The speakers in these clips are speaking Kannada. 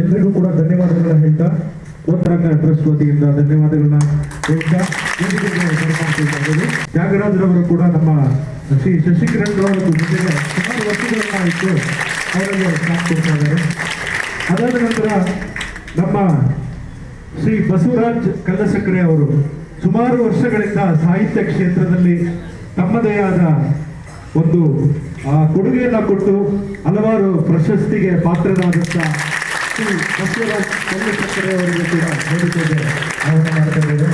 ಎಲ್ರಿಗೂ ಕೂಡ ಧನ್ಯವಾದಗಳನ್ನ ಹೇಳ್ತಾ ಉತ್ತರಾಖಂಡ ಟ್ರಸ್ಟ್ ವತಿಯಿಂದ ಧನ್ಯವಾದಗಳನ್ನ ಹೇಳ್ತಾ ತ್ಯಾಗರಾಜರವರು ಕೂಡ ನಮ್ಮ ಶ್ರೀ ಶಶಿಕಿರಣ್ ರವರ ಜೊತೆಗೆ ಸುಮಾರು ವರ್ಷಗಳನ್ನ ಇಟ್ಟು ಅವರಿಗೆ ಸಾಥ್ ಕೊಡ್ತಾ ಇದ್ದಾರೆ. ಅದಾದ ನಂತರ ನಮ್ಮ ಶ್ರೀ ಬಸವರಾಜ್ ಕಲ್ಲಸಕ್ಕರೆ ಅವರು ಸುಮಾರು ವರ್ಷಗಳಿಂದ ಸಾಹಿತ್ಯ ಕ್ಷೇತ್ರದಲ್ಲಿ ತಮ್ಮದೇ ಆದ ಒಂದು ಕೊಡುಗೆಯನ್ನ ಕೊಟ್ಟು ಹಲವಾರು ಪ್ರಶಸ್ತಿಗೆ ಪಾತ್ರರಾದಂಥ ಶ್ರೀ ಬಸವರಾಜ್ ಕಲ್ಲಸಕ್ಕರೆ ಅವರಿಗೆ ಕೂಡ ವೇದಿಕೆಗೆ ಆಹ್ವಾನ ಮಾಡ್ತಾ ಇದ್ದೇವೆ.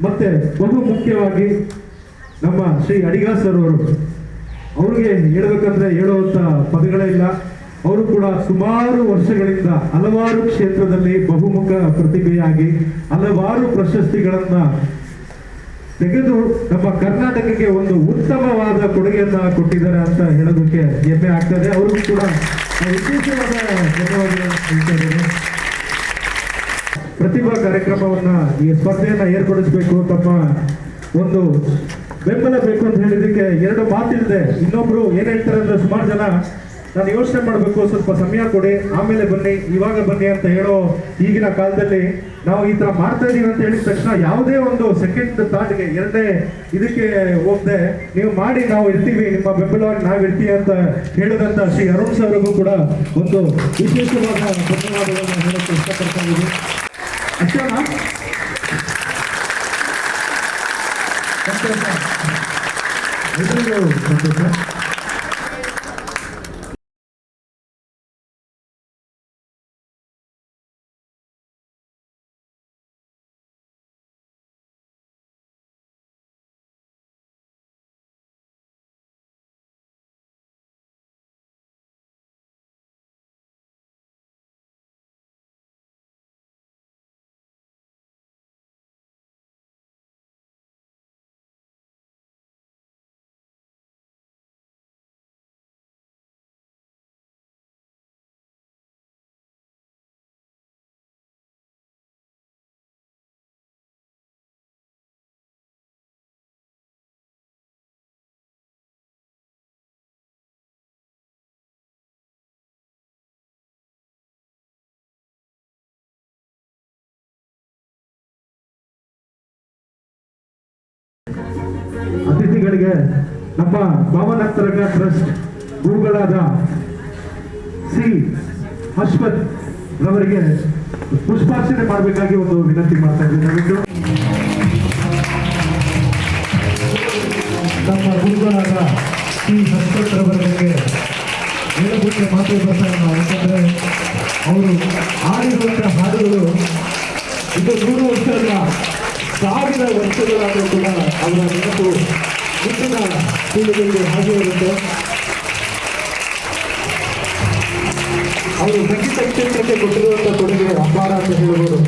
ಮತ್ತೆ ಬಹು ಮುಖ್ಯವಾಗಿ ನಮ್ಮ ಶ್ರೀ ಅಡಿಗ ಸರ್ ಅವ್ರಿಗೆ ಹೇಳ್ಬೇಕಂದ್ರೆ ಹೇಳುವಂತ ಪದಗಳೇ ಇಲ್ಲ. ಅವರು ಕೂಡ ಸುಮಾರು ವರ್ಷಗಳಿಂದ ಹಲವಾರು ಕ್ಷೇತ್ರದಲ್ಲಿ ಬಹುಮುಖ ಪ್ರತಿಭೆಯಾಗಿ ಹಲವಾರು ಪ್ರಶಸ್ತಿಗಳನ್ನ ತೆಗೆದು ನಮ್ಮ ಕರ್ನಾಟಕಕ್ಕೆ ಒಂದು ಉತ್ತಮವಾದ ಕೊಡುಗೆಯನ್ನ ಕೊಟ್ಟಿದ್ದಾರೆ ಅಂತ ಹೇಳೋದಕ್ಕೆ ಹೆಮ್ಮೆ ಆಗ್ತದೆ. ಅವ್ರಿಗೂ ಕೂಡ ವಿಶೇಷವಾದ ಧನ್ಯವಾದಗಳನ್ನು ಹೇಳ್ತಾ ಇದ್ದೇನೆ. ಪ್ರತಿಭಾ ಕಾರ್ಯಕ್ರಮವನ್ನ ಈ ಸ್ಪರ್ಧೆಯನ್ನ ಏರ್ಪಡಿಸಬೇಕು, ತಮ್ಮ ಒಂದು ಬೆಂಬಲ ಬೇಕು ಅಂತ ಹೇಳಿದಕ್ಕೆ ಎರಡು ಮಾತಿದೆ. ಇನ್ನೊಬ್ರು ಏನ್ ಹೇಳ್ತಾರೆ ಅಂದ್ರೆ, ಸುಮಾರು ಜನ ನಾನು ಯೋಚನೆ ಮಾಡಬೇಕು, ಸ್ವಲ್ಪ ಸಮಯ ಕೊಡಿ, ಆಮೇಲೆ ಬನ್ನಿ, ಇವಾಗ ಬನ್ನಿ ಅಂತ ಹೇಳೋ ಈಗಿನ ಕಾಲದಲ್ಲಿ ನಾವು ಈ ತರ ಮಾಡ್ತಾ ಇದೀವಿ ಅಂತ ಹೇಳಿದ ತಕ್ಷಣ ಯಾವುದೇ ಒಂದು ಸೆಕೆಂಡ್ ಥಾಟ್ಗೆ ಎರಡನೇ ಇದಕ್ಕೆ ಹೋಗದೆ ನೀವು ಮಾಡಿ, ನಾವು ಇರ್ತೀವಿ, ನಿಮ್ಮ ಬೆಂಬಲವಾಗಿ ನಾವು ಇರ್ತೀವಿ ಅಂತ ಹೇಳಿದಂತ ಶ್ರೀ ಅರುಣ್ ಸರ್ಗೂ ಕೂಡ ಒಂದು ವಿಶೇಷವಾದ ಧನ್ಯವಾದಗಳನ್ನು ಹೇಳಕ್ಕೆ ಇಷ್ಟಪಡ್ತಾ ಇದ್ದೀವಿ. ಅಷ್ಟೇನಾ? ಸಂತೋಷ. ಅತಿಥಿಗಳಿಗೆ ನಮ್ಮ ಭಾವನಾಂತರಕ ಟ್ರಸ್ಟ್ ಗುರುಗಳಾದ ಶ್ರೀ ಅಶ್ವಥ್ ರವರಿಗೆ ಪುಷ್ಪಾರ್ಚನೆ ಮಾಡಬೇಕಾಗಿ ಒಂದು ವಿನಂತಿ ಮಾಡ್ತಾ ಇದ್ದೀನಿ. ನಮ್ಮ ಗುರುಗಳಾದ ಶ್ರೀ ಅಶ್ವಥ್ ರವರಿಗೆ ಮೂಲಭೂತ ಮಾತು ಬರ್ತಾರೆ ನಾವು. ಯಾಕಂದ್ರೆ ಅವರು ಹಾಡಿರುವಂತಹ ಹಾಡುಗಳು ಇದು 100 ವರ್ಷ ಅಲ್ಲ, 1000 ವರ್ಷಗಳಾದರೂ ಕೂಡ ಅವರ ನೆನಪು ಮುಂದಿನ ಪೀಳಿಗೆಗೆ ಹಾಗೆ ಇರುತ್ತೆ. ಅವರು ಸಂಗೀತ ಕ್ಷೇತ್ರಕ್ಕೆ ಕೊಟ್ಟಿರುವಂತಹ ಕೊಡುಗೆ ಅಪಾರ ಅಂತ ಹೇಳಬಹುದು.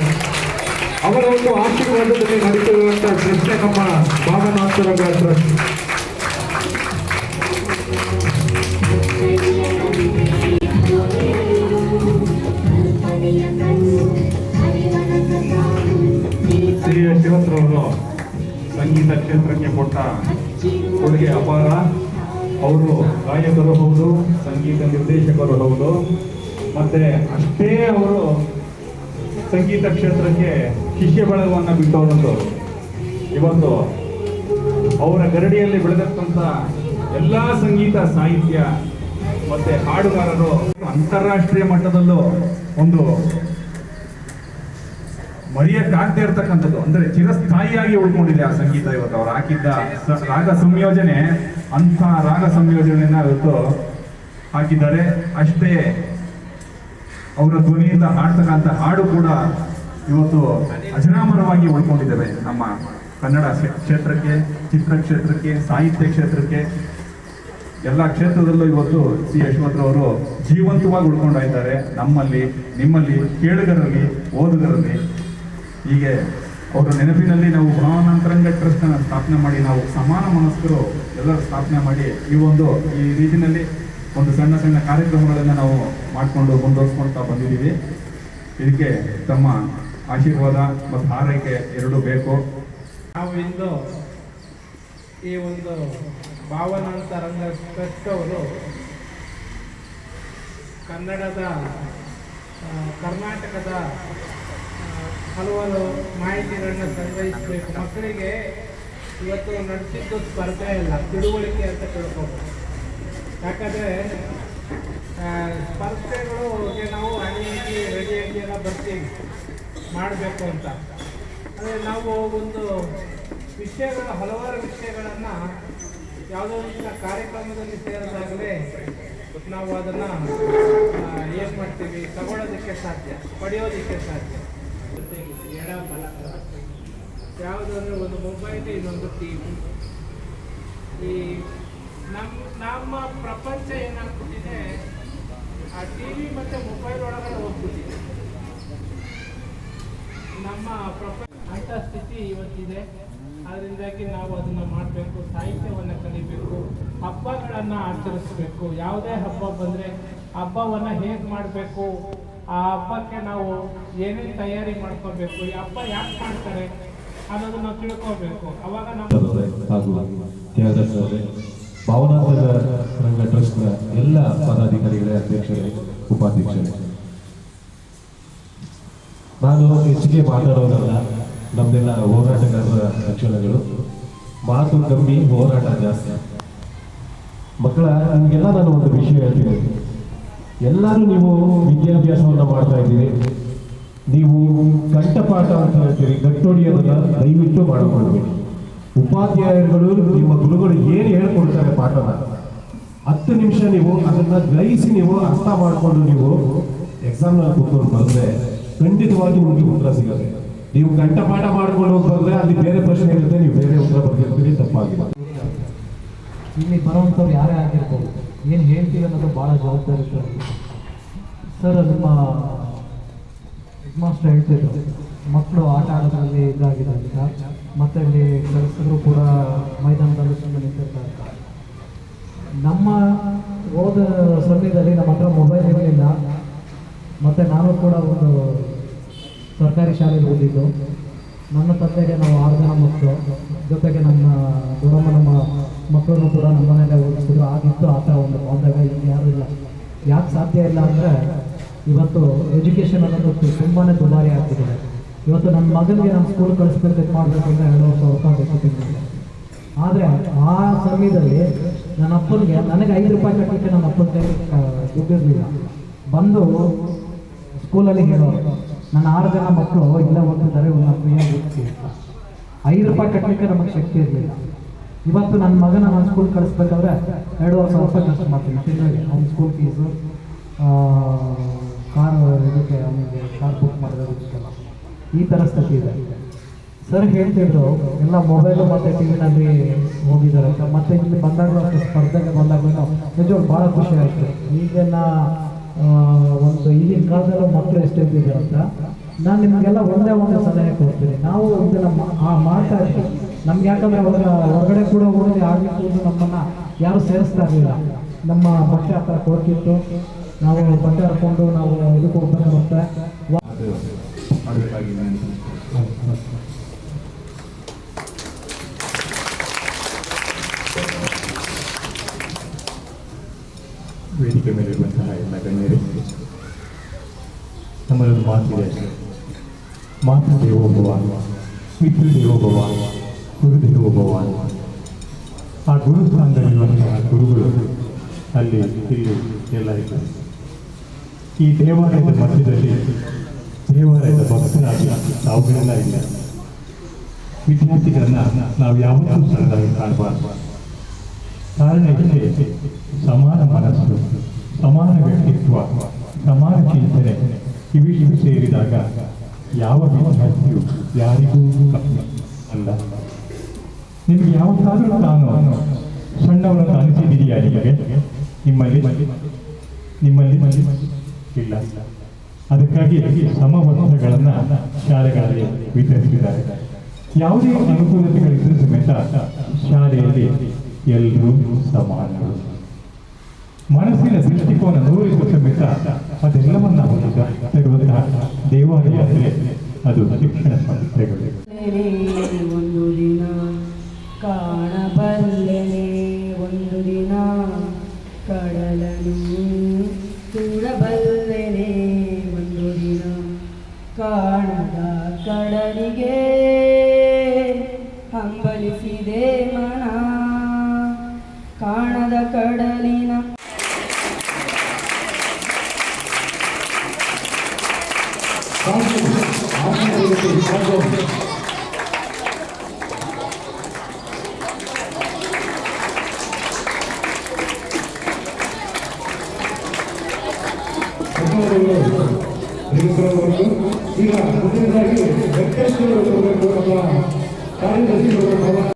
ಅವರ ಒಂದು ಆಶೀರ್ವಾದದಲ್ಲಿ ನಡೀತಿರುವಂತಹ ಟ್ರಸ್ಟ್ ನಮ್ಮ ಭಾವನಾಂತರಕ ಟ್ರಸ್ಟ್. ಶ್ರೀ ಶಿವತ್ರವರು ಸಂಗೀತ ಕ್ಷೇತ್ರಕ್ಕೆ ಕೊಟ್ಟ ಕೊಡುಗೆ ಅಪಾರ. ಅವರು ಗಾಯಕರು ಹೌದು, ಸಂಗೀತ ನಿರ್ದೇಶಕರು ಹೌದು, ಮತ್ತೆ ಅಷ್ಟೇ ಅವರು ಸಂಗೀತ ಕ್ಷೇತ್ರಕ್ಕೆ ಶಿಷ್ಯ ಬಳಗವನ್ನು ಬಿಟ್ಟವರಂತವರು. ಇವತ್ತು ಅವರ ಗರಡಿಯಲ್ಲಿ ಬೆಳೆದಂತ ಎಲ್ಲ ಸಂಗೀತ ಸಾಹಿತ್ಯ ಮತ್ತೆ ಹಾಡುಗಾರರು ಅಂತಾರಾಷ್ಟ್ರೀಯ ಮಟ್ಟದಲ್ಲೂ ಒಂದು ಮರೆಯಕ್ಕಾಗದೇ ಇರ್ತಕ್ಕಂಥದ್ದು, ಅಂದ್ರೆ ಚಿರಸ್ಥಾಯಿಯಾಗಿ ಉಳ್ಕೊಂಡಿದೆ ಆ ಸಂಗೀತ. ಇವತ್ತು ಅವ್ರು ಹಾಕಿದ್ದ ರಾಗ ಸಂಯೋಜನೆ, ಅಂಥ ರಾಗ ಸಂಯೋಜನೆಯನ್ನ ಇವತ್ತು ಹಾಕಿದ್ದಾರೆ. ಅಷ್ಟೇ ಅವರ ಧ್ವನಿಯಿಂದ ಹಾಡ್ತಕ್ಕಂಥ ಹಾಡು ಕೂಡ ಇವತ್ತು ಅಜರಾಮರವಾಗಿ ಉಳ್ಕೊಂಡಿದ್ದೇವೆ ನಮ್ಮ ಕನ್ನಡ ಕ್ಷೇತ್ರಕ್ಕೆ, ಚಿತ್ರ ಕ್ಷೇತ್ರಕ್ಕೆ, ಸಾಹಿತ್ಯ ಕ್ಷೇತ್ರಕ್ಕೆ, ಎಲ್ಲ ಕ್ಷೇತ್ರದಲ್ಲೂ ಇವತ್ತು ಸಿ ಯಶವಂತರವರು ಜೀವಂತವಾಗಿ ಉಳ್ಕೊಂಡ ಇದ್ದಾರೆ. ನಮ್ಮಲ್ಲಿ, ನಿಮ್ಮಲ್ಲಿ, ಕೇಳುಗರಲ್ಲಿ, ಓದುಗರಲ್ಲಿ. ಹೀಗೆ ಅವರ ನೆನಪಿನಲ್ಲಿ ನಾವು ಭಾವನಾಂತರಂಗ ಟ್ರಸ್ಟ್ ಅನ್ನು ಸ್ಥಾಪನೆ ಮಾಡಿ, ನಾವು ಸಮಾನ ಮನಸ್ಕರು ಎಲ್ಲರೂ ಸ್ಥಾಪನೆ ಮಾಡಿ ಈ ರೀತಿಯಲ್ಲಿ ಒಂದು ಸಣ್ಣ ಸಣ್ಣ ಕಾರ್ಯಕ್ರಮಗಳನ್ನು ನಾವು ಮಾಡಿಕೊಂಡು ಮುಂದುವರಿಸ್ಕೊಳ್ತಾ ಬಂದಿದ್ದೀವಿ. ಇದಕ್ಕೆ ತಮ್ಮ ಆಶೀರ್ವಾದ ಮತ್ತು ಹಾರೈಕೆ ಎರಡೂ ಬೇಕು. ನಾವು ಇಂದು ಈ ಒಂದು ಭಾವನಾಂತ ರಂಗ ಟ್ರಸ್ಟ್ ಅವರು ಕರ್ನಾಟಕದ ಹಲವಾರು ಮಾಹಿತಿಗಳನ್ನ ಸಂಗ್ರಹಿಸಬೇಕು. ಮಕ್ಕಳಿಗೆ ಇವತ್ತು ನಡೆಸಿದ್ದು ಸ್ಪರ್ಧೆ ಇಲ್ಲ, ತಿಳುವಳಿಕೆ ಅಂತ ತಿಳ್ಕೊಬೇಕು. ಯಾಕಂದರೆ ಸ್ಪರ್ಧೆಗಳಿಗೆ ನಾವು ಅಣಿಯಾಗಿ ರೆಡಿಯಾಗಿ ಎಲ್ಲ ಬರ್ತೀವಿ ಮಾಡಬೇಕು ಅಂತ. ಅಂದರೆ ನಾವು ಒಂದು ವಿಷಯಗಳು, ಹಲವಾರು ವಿಷಯಗಳನ್ನು ಯಾವುದೋ ಒಂದು ಕಾರ್ಯಕ್ರಮದಲ್ಲಿ ಸೇರಿದಾಗಲೇ ನಾವು ಅದನ್ನು ಏನು ಮಾಡ್ತೀವಿ, ತಗೊಳ್ಳೋದಕ್ಕೆ ಸಾಧ್ಯ, ಪಡೆಯೋದಕ್ಕೆ ಸಾಧ್ಯ. ಜೊತೆಗೆ ಎಡ ಬಲ ಯಾವುದು ಅಂದರೆ ಒಂದು ಮೊಬೈಲ್, ಇನ್ನೊಂದು ಟಿ ವಿ. ಈ ನಮ್ಮ ಪ್ರಪಂಚ ಏನಾಗ್ಬಿಟ್ಟಿದೆ, ಆ ಟಿ ವಿ ಮತ್ತು ಮೊಬೈಲ್ ಒಳಗಡೆ ಹೋಗ್ಬಿಟ್ಟಿದೆ. ನಮ್ಮ ಪ್ರಪಂಚ ಅಂಥ ಸ್ಥಿತಿ ಇವತ್ತಿದೆ. ಅದರಿಂದಾಗಿ ನಾವು ಅದನ್ನು ಮಾಡಬೇಕು, ಸಾಹಿತ್ಯವನ್ನು ಕಲಿಬೇಕು, ಹಬ್ಬಗಳನ್ನು ಆಚರಿಸಬೇಕು. ಯಾವುದೇ ಹಬ್ಬ ಬಂದರೆ ಹಬ್ಬವನ್ನು ಹೇಗೆ ಮಾಡಬೇಕು, ಆ ಹಬ್ಬಕ್ಕೆ ನಾವು ಏನೇನು ತಯಾರಿ ಮಾಡ್ಕೋಬೇಕು, ಈ ಹಬ್ಬ ಯಾಕೆ ಮಾಡ್ತಾರೆ ಅನ್ನೋದನ್ನು ನಾವು ತಿಳ್ಕೋಬೇಕು. ಅವಾಗ ನಾವು ಹಾಗೂ ತ್ಯಾಗದರ್ಶರೇ, ಭಾವನಾಂತ ರಂಗ ಟ್ರಸ್ಟ್ನ ಎಲ್ಲ ಪದಾಧಿಕಾರಿಗಳೇ, ಅಧ್ಯಕ್ಷರೇ, ಉಪಾಧ್ಯಕ್ಷರೇ, ನಾನು ಹೆಚ್ಚಿಗೆ ಮಾತಾಡೋದಲ್ಲ. ನಮ್ದೆಲ್ಲ ಹೋರಾಟಗಾರರ ಲಕ್ಷಣಗಳು, ಮಾತು ಕಮ್ಮಿ, ಹೋರಾಟ ಜಾಸ್ತಿ. ಮಕ್ಕಳ, ನಿಮಗೆಲ್ಲ ನಾನು ಒಂದು ವಿಷಯ ಹೇಳ್ತೀನಿ. ಎಲ್ಲರೂ ನೀವು ವಿದ್ಯಾಭ್ಯಾಸವನ್ನು ಮಾಡ್ತಾ ಇದ್ದೀರಿ, ನೀವು ಕಂಠಪಾಠ ಅಂತ ಹೇಳ್ತೀರಿ, ಗಟ್ಟೊಡಿಯೋದನ್ನ ದಯವಿಟ್ಟು ಮಾಡಿಕೊಳ್ಬೇಡಿ. ಉಪಾಧ್ಯಾಯರುಗಳು, ನಿಮ್ಮ ಗುರುಗಳು ಏನು ಹೇಳ್ಕೊಡ್ತಾರೆ ಪಾಠನ 10 ನಿಮಿಷ ನೀವು ಅದನ್ನ ಗ್ರಹಿಸಿ ನೀವು ಅರ್ಥ ಮಾಡಿಕೊಂಡು ನೀವು ಎಕ್ಸಾಮ್ನಲ್ಲಿ ಕೂತ್ಕೊಂಡು ಬಂದರೆ ಖಂಡಿತವಾಗಿ ನಿಮಗೆ ಉತ್ತರ ಸಿಗುತ್ತೆ. ನೀವು ಕಂಠಪಾಠ ಮಾಡ್ಕೊಂಡು ಬಂದರೆ ಅಲ್ಲಿ ಬೇರೆ ಪ್ರಶ್ನೆ ಇರುತ್ತೆ, ನೀವು ಬೇರೆ ಉತ್ತರ ಬರ್ತಿರ್ತೀರಿ, ತಪ್ಪಾಗಿದೆ. ಇಲ್ಲಿ ಬರುವಂಥವ್ರು ಯಾರೇ ಆಗಿರ್ಬೋದು, ಏನು ಹೇಳ್ತೀವಿ ಅನ್ನೋದು ಭಾಳ ಜವಾಬ್ದಾರಿ ಇರ್ತದೆ. ಸರ್, ನಿಮ್ಮ ಹೆಡ್ ಮಾಸ್ಟರ್ ಹೇಳ್ತಿದ್ರು, ಮಕ್ಕಳು ಆಟ ಆಡೋದ್ರಲ್ಲಿ ಇದಾಗಿದೆ ಅಂತ. ಮತ್ತು ಇಲ್ಲಿ ಕೆಲಸರು ಕೂಡ ಮೈದಾನದಲ್ಲಿ ಸುಮ್ಮನೆ ನಿಂತಿರ್ತಾರೆ. ನಮ್ಮ ಓದ ಸಮಯದಲ್ಲಿ ನಮ್ಮ ಹತ್ರ ಮೊಬೈಲ್ ಇರಲಿಲ್ಲ. ಮತ್ತು ನಾನು ಕೂಡ ಒಂದು ಸರ್ಕಾರಿ ಶಾಲೆಗೆ ಓದಿದ್ದು. ನನ್ನ ತಂದೆಗೆ ನಾವು 6 ಜನ ಮಕ್ಕಳು, ಜೊತೆಗೆ ನಮ್ಮ ದೊಡ್ಡಮ್ಮನ ಮಕ್ಕಳನ್ನು ಕೂಡ ನಮ್ಮ ಮನೆಯಲ್ಲೇ ಓದಿಸಿದ್ರು. ಆಗಿತ್ತು ಆ ಥರ ಒಂದು ಬಾಂಧವ್ಯ. ಈಗ ಯಾರೂ ಇಲ್ಲ. ಯಾಕೆ ಸಾಧ್ಯ ಇಲ್ಲ ಅಂದರೆ, ಇವತ್ತು ಎಜುಕೇಷನ್ ಅನ್ನೋದು ತುಂಬಾ ದುಬಾರಿ ಆಗ್ತಿದೆ. ಇವತ್ತು ನನ್ನ ಮಗನಿಗೆ ನಮ್ಮ ಸ್ಕೂಲ್ ಕಳಿಸ್ಬೇಕು ಮಾಡಬೇಕಂದ್ರೆ 2,000 ರೂಪಾಯಿ ಬೇಕು. ಆದರೆ ಆ ಸಮಯದಲ್ಲಿ ನನ್ನ ಅಪ್ಪನಿಗೆ, ನನಗೆ 5 ರೂಪಾಯಿ ಕಟ್ಟಲಿಕ್ಕೆ ನನ್ನ ಅಪ್ಪನ ಕೈ ದುಡ್ಡಿರಲಿಲ್ಲ. ಬಂದು ಸ್ಕೂಲಲ್ಲಿ ಹೇಳೋರು, ನನ್ನ 6 ಜನ ಮಕ್ಕಳು ಇಲ್ಲೇ ಓದ್ತಿದ್ದಾರೆ, ಒಂದು ಫ್ರೀಯಾಗಿ ಓದಿಸಿ. 5 ರೂಪಾಯಿ ಕಟ್ಟಲಿಕ್ಕೆ ನಮಗೆ ಶಕ್ತಿ ಇರಲಿಲ್ಲ. ಇವತ್ತು ನನ್ನ ಮಗನ ನಾನು ಸ್ಕೂಲ್ ಕಳಿಸ್ಬೇಕಾದ್ರೆ 2,500 ರೂಪಾಯಿ ಖರ್ಚು ಮಾಡ್ತೀನಿ ತಿಂಗಳಿಗೆ. ಅವ್ನ ಸ್ಕೂಲ್ ಫೀಸು, ಕಾರ್ ಇದಕ್ಕೆ ಅವನಿಗೆ ಕಾರ್ ಬುಕ್ ಮಾಡೋದಕ್ಕೆಲ್ಲ ಈ ಥರ ಸ್ಥಿತಿ ಇದೆ. ಸರ್ ಹೇಳ್ತಿದ್ರು, ಎಲ್ಲ ಮೊಬೈಲು ಮತ್ತು ಟಿ ವಿನಲ್ಲಿ ಹೋಗಿದ್ದಾರೆ ಅಂತ. ಮತ್ತು ಇಲ್ಲಿ ಬಂದಾಗಲೂ ಅಷ್ಟು ಸ್ಪರ್ಧೆಗೆ ಬಂದಾಗಲೂ ನಿಜವಾಗ ಭಾಳ ಖುಷಿ ಆಯಿತು. ಈಗಿನ ಒಂದು ಈಗಿನ ಕಾಲದಲ್ಲೂ ಮಕ್ಕಳು ಎಷ್ಟಿದ್ದಾರೆ ಅಂತ ನಾನು ನಿಮಗೆಲ್ಲ ಒಂದೇ ಒಂದು ಸಲಹೆ ಕೊಡ್ತೀನಿ. ನಾವು ಇದನ್ನು ಮಾಡ್ತಾ ಇದ್ವಿ. ನಮ್ಗೆ ಯಾಕಂದರೆ ಹೊರಗಡೆ ಕೂಡ ಹೋಗಿ ಆಗಲಿಕ್ಕೆ ನಮ್ಮನ್ನು ಯಾರು ಸೇರಿಸ್ತಾ ಇರಲಿಲ್ಲ. ನಮ್ಮ ಬಟ್ಟೆ ಆ ಥರ ಕೊಡ್ತಿತ್ತು, ನಾವು ಬಟ್ಟೆ ಹಾಕ್ಕೊಂಡು ನಾವು ಇದಕ್ಕೆ ಹೋಗ್ಬೇಕಾಗುತ್ತೆ. ವೇದಿಕೆ ಮೇಲೆ ಇರುವಂತಹ ಎಲ್ಲ ಗಣ್ಯರೇ, ನಮ್ಮಲ್ಲಿ ಮಾತಿದೆ, ಮಾತೃ ದೇವೋಭವ, ಪಿತೃ ದೇವೋಭವ, ಗುರು ದೇವೋಭವ. ಆ ಗುರು ಸ್ಥಾನದಲ್ಲಿರುವಂತಹ ಗುರುಗಳು ಅಲ್ಲಿ ಇಲ್ಲಿ ಎಲ್ಲ ಇದ್ದಾರೆ. ಈ ದೇವಾಲಯದ ಮಧ್ಯದಲ್ಲಿ ದೇವಾಲಯದ ಭಕ್ತರಾಗಿ ನಾವುಗಳೆಲ್ಲ ಇಲ್ಲ. ವಿದ್ಯಾರ್ಥಿಗಳನ್ನ ನಾವು ಯಾವತ್ತೂ ಸಣ್ಣದಾಗಿ ಕಾಣಬಾರ್ದು. ಕಾರಣ ಇಷ್ಟೇ, ಸಮಾನ ಮನಸ್ಸು, ಸಮಾನ ವ್ಯಕ್ತಿತ್ವ, ಸಮಾನ ಚಿಂತನೆ ಇವಿಷ್ಟು ಸೇರಿದಾಗ ಯಾವ ವಿದ್ಯಾರ್ಥಿಯು ಯಾರಿಗೂ ಕಮ್ಮಿ ಅಲ್ಲ. ನಿಮಗೆ ಯಾವತ್ತಾದರೂ ನಾನು ಸಣ್ಣವರನ್ನು ಅನಿಸಿದೆಯಾ ನಿಮಗೆ? ನಿಮ್ಮಲ್ಲಿ ಇಲ್ಲ. ಅದಕ್ಕಾಗಿ ಸಮವಸ್ತ್ರಗಳನ್ನು ಶಾಲೆಗಳಲ್ಲಿ ವಿತರಿಸಿದ್ದಾರೆ. ಯಾವುದೇ ಅನುಕೂಲತೆಗಳಿದ್ದರೂ ಸಮೇತ ಶಾಲೆಯಲ್ಲಿ ಎಲ್ಲರೂ ಸಮಾನರು. ಮನಸ್ಸಿನ ದೃಷ್ಟಿಕೋನ 100 ಸಮೇತ ಅದೆಲ್ಲವನ್ನ ತರುವಂತಹ ದೇವಾಲಯ ಅಂದರೆ ಅದು ಶಿಕ್ಷಣ ಸಂಸ್ಥೆಗಳು. ಒಂದು ದಿನ ಕಾಣಬ ಈಗ ಮುಂದಿನದಾಗಿ ವೆಂಕಟೇಶ್ವರ ಬರಬೇಕು ನಮ್ಮ ಕಾರ್ಯದರ್ಶಿಗಳು ಇವರು